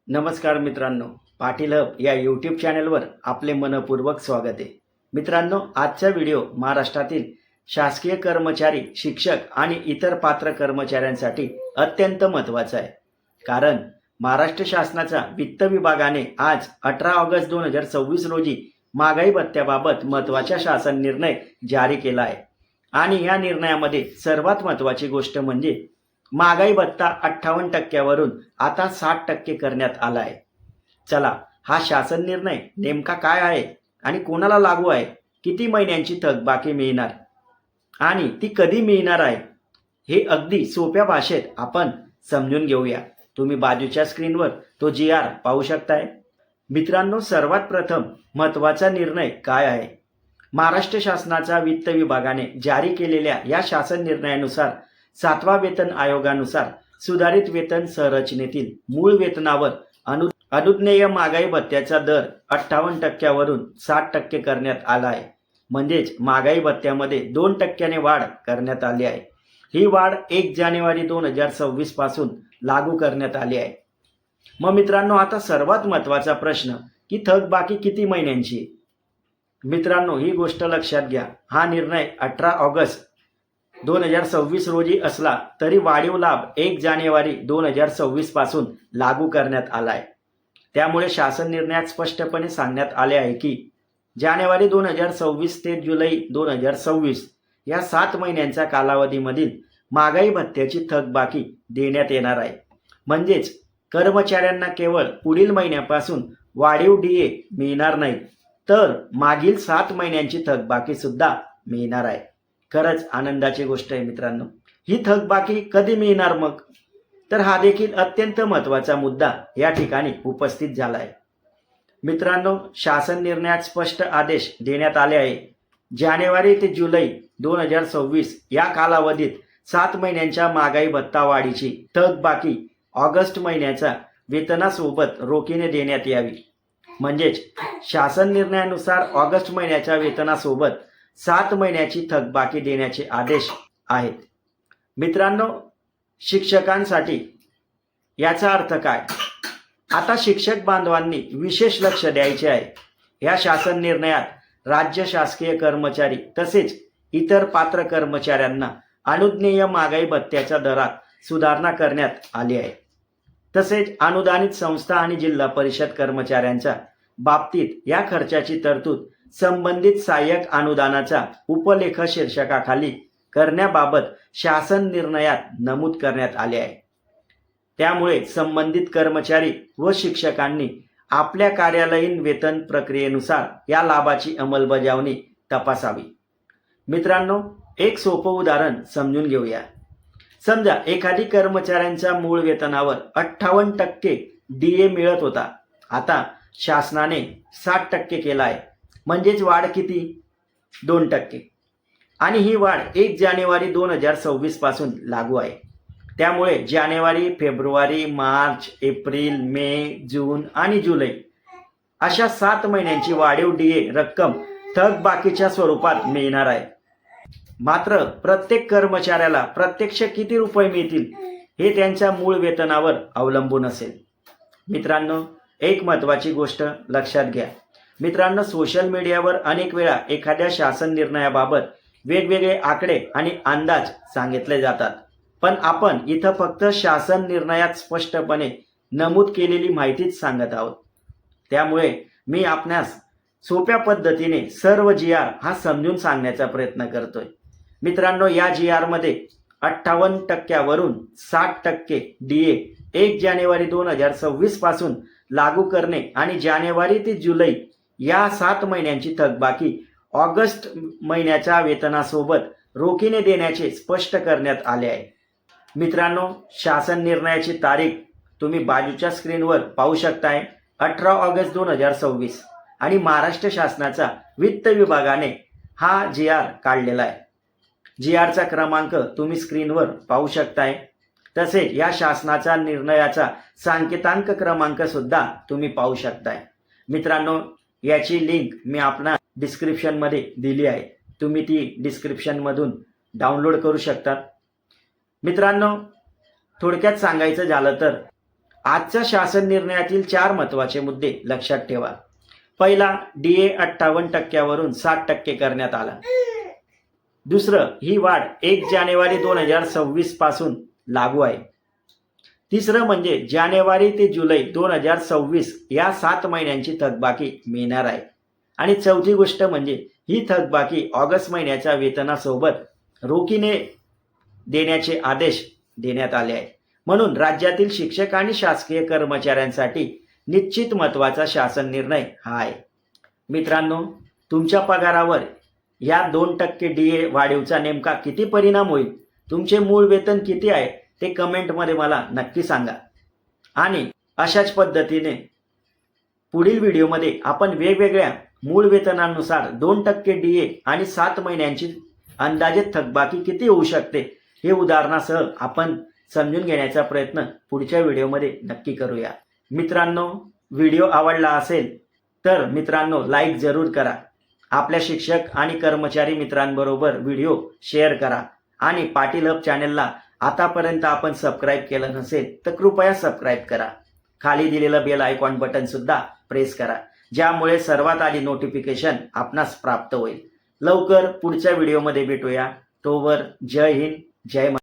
नमस्कार मित्रांनो, पाटील हब या यूट्यूब चॅनलवर आपले मनपूर्वक स्वागत आहे. मित्रांनो, आजचा व्हिडिओ महाराष्ट्रातील शासकीय कर्मचारी, शिक्षक आणि इतर पात्र कर्मचाऱ्यांसाठी अत्यंत महत्त्वाचा आहे. कारण महाराष्ट्र शासनाचा वित्त विभागाने आज 18 ऑगस्ट 2026 रोजी महागाई भत्त्याबाबत महत्त्वाचा शासन निर्णय जारी केला आहे. आणि या निर्णयामध्ये सर्वात महत्त्वाची गोष्ट म्हणजे महागाई भत्ता 58% आता 60% करण्यात आला आहे. चला, हा शासन निर्णय नेमका काय आहे आणि कोणाला लागू आहे, किती महिन्यांची थकबाकी मिळणार आणि ती कधी मिळणार आहे, हे अगदी सोप्या भाषेत आपण समजून घेऊया. तुम्ही बाजूच्या स्क्रीनवर तो GR पाहू शकताय. मित्रांनो, सर्वात प्रथम महत्त्वाचा निर्णय काय आहे? महाराष्ट्र शासनाच्या वित्त विभागाने जारी केलेल्या या शासन निर्णयानुसार 7व्या वेतन आयोगानुसार सुधारित वेतन संरचनेतील मूळ वेतनावर अनुज्ञेय महागाई भत्त्याचा दर 58% 60% करण्यात आला आहे. म्हणजेच महागाई भत्त्यामध्ये 2% वाढ करण्यात आली आहे. ही वाढ 1 जानेवारी 2026 पासून लागू करण्यात आली आहे. मग मित्रांनो, आता सर्वात महत्त्वाचा प्रश्न की थकबाकी किती महिन्यांची? मित्रांनो, ही गोष्ट लक्षात घ्या. हा निर्णय 18 ऑगस्ट 2026 रोजी असला तरी वाढीव लाभ 1 जानेवारी 2026 पासून लागू करण्यात आला आहे. त्यामुळे शासन निर्णयात स्पष्टपणे सांगण्यात आले आहे की जानेवारी 2026 ते जुलै 2026 या 7 महिन्यांच्या कालावधीमधील महागाई भत्त्याची थकबाकी देण्यात येणार आहे. म्हणजेच कर्मचाऱ्यांना केवळ पुढील महिन्यापासून वाढीव DA मिळणार नाही, तर मागील 7 महिन्यांची थकबाकी सुद्धा मिळणार आहे. खरंच आनंदाची गोष्ट आहे मित्रांनो. ही थकबाकी कधी मिळणार मग? तर हा देखील अत्यंत महत्त्वाचा मुद्दा या ठिकाणी उपस्थित झाला आहे. मित्रांनो, शासन निर्णयात स्पष्ट आदेश देण्यात आले आहे. जानेवारी ते जुलै 2026 या कालावधीत 7 महिन्यांच्या महागाई भत्ता वाढीची थकबाकी ऑगस्ट महिन्याच्या वेतनासोबत रोखीने देण्यात यावी. म्हणजेच शासन निर्णयानुसार ऑगस्ट महिन्याच्या वेतनासोबत 7 महिन्याची थकबाकी देण्याचे आदेश आहेत. मित्रांनो, शिक्षकांसाठी याचा अर्थ काय? आता शिक्षक बांधवांनी विशेष लक्ष द्यायचे आहे. या शासन निर्णयात राज्य शासकीय कर्मचारी तसेच इतर पात्र कर्मचाऱ्यांना अनुज्ञेय महागाई भत्त्याच्या दरात सुधारणा करण्यात आली आहे. तसेच अनुदानित संस्था आणि जिल्हा परिषद कर्मचाऱ्यांच्या बाबतीत या खर्चाची तरतूद संबंधित सहाय्यक अनुदानाचा उपलेख शीर्षकाखाली करण्याबाबत शासन निर्णयात नमूद करण्यात आले आहे. त्यामुळे संबंधित कर्मचारी व शिक्षकांनी आपल्या कार्यालयीन वेतन प्रक्रियेनुसार या लाभाची अंमलबजावणी तपासावी. मित्रांनो, एक सोपं उदाहरण समजून घेऊया. समजा एखादी कर्मचाऱ्यांच्या मूळ वेतनावर 58% DA मिळत होता. आता शासनाने 60% केला आहे. म्हणजेच वाढ किती? 2%. आणि ही वाढ 1 जानेवारी 2026 पासून लागू आहे. त्यामुळे जानेवारी, फेब्रुवारी, मार्च, एप्रिल, मे, जून आणि जुलै अशा 7 महिन्यांची वाढीव DA रक्कम थकबाकीच्या स्वरूपात मिळणार आहे. मात्र प्रत्येक कर्मचाऱ्याला प्रत्यक्ष किती रुपये मिळतील हे त्यांच्या मूळ वेतनावर अवलंबून असेल. मित्रांनो, एक महत्त्वाची गोष्ट लक्षात घ्या. मित्रांनो, सोशल मीडियावर अनेक वेळा एखाद्या शासन निर्णयाबाबत वेगवेगळे आकडे आणि अंदाज सांगितले जातात. पण आपण इथं फक्त शासन निर्णयात स्पष्टपणे नमूद केलेली माहितीच सांगत आहोत. त्यामुळे मी आपणास सोप्या पद्धतीने सर्व GR हा समजून सांगण्याचा प्रयत्न करतोय. मित्रांनो, या GR मध्ये 58% 60% DA 1 जानेवारी 2026 पासून लागू करणे आणि जानेवारी ते जुलै या 7 महिन्यांची थकबाकी ऑगस्ट महिन्याच्या वेतनासोबत रोखीने देण्याचे स्पष्ट करण्यात आले आहे. मित्रांनो, शासन निर्णयाची तारीख तुम्ही बाजूच्या स्क्रीनवर पाहू शकताय. 18 ऑगस्ट 2026 आणि महाराष्ट्र शासनाचा वित्त विभागाने हा GR काढलेला आहे. GRचा क्रमांक तुम्ही स्क्रीनवर पाहू शकताय. तसेच या शासनाच्या निर्णयाचा सांकेतांक क्रमांक सुद्धा तुम्ही पाहू शकताय. मित्रांनो, याची लिंक मी आपल्या डिस्क्रिप्शनमध्ये दिली आहे. तुम्ही ती डिस्क्रिप्शनमधून डाउनलोड करू शकता. मित्रांनो, थोडक्यात सांगायचं झालं तर आजच्या शासन निर्णयातील 4 महत्त्वाचे मुद्दे लक्षात ठेवा. पहिला, DA 58% 60% करण्यात आला. दुसरं, ही वाढ 1 जानेवारी 2026 पासून लागू आहे. तिसरं म्हणजे जानेवारी ते जुलै 2026 या 7 महिन्यांची थकबाकी मिळणार आहे. आणि चौथी गोष्ट म्हणजे ही थकबाकी ऑगस्ट महिन्याच्या वेतनासोबत रोखीने देण्याचे आदेश देण्यात आले आहेत. म्हणून राज्यातील शिक्षक आणि शासकीय कर्मचाऱ्यांसाठी निश्चित महत्त्वाचा शासन निर्णय हा आहे. मित्रांनो, तुमच्या पगारावर या 2% DA वाढीवचा नेमका किती परिणाम होईल, तुमचे मूळ वेतन किती आहे ते कमेंटमध्ये मला नक्की सांगा. आणि अशाच पद्धतीने पुढील व्हिडिओमध्ये आपण वेगवेगळ्या मूळ वेतनानुसार 2% DA आणि 7 महिन्यांची अंदाजित थकबाकी किती होऊ शकते हे उदाहरणासह आपण समजून घेण्याचा प्रयत्न पुढच्या व्हिडिओमध्ये नक्की करूया. मित्रांनो, व्हिडिओ आवडला असेल तर मित्रांनो लाईक जरूर करा. आपल्या शिक्षक आणि कर्मचारी मित्रांबरोबर व्हिडिओ शेअर करा आणि पाटील हब चॅनलला आतापर्यंत आपण सबस्क्राईब केलं नसेल तर कृपया सबस्क्राईब करा. खाली दिलेलं बेल आयकॉन बटन सुद्धा प्रेस करा, ज्यामुळे सर्वात आधी नोटिफिकेशन आपणास प्राप्त होईल. लवकर पुढच्या व्हिडिओमध्ये भेटूया. तोवर जय हिंद, जय महाराष्ट्र.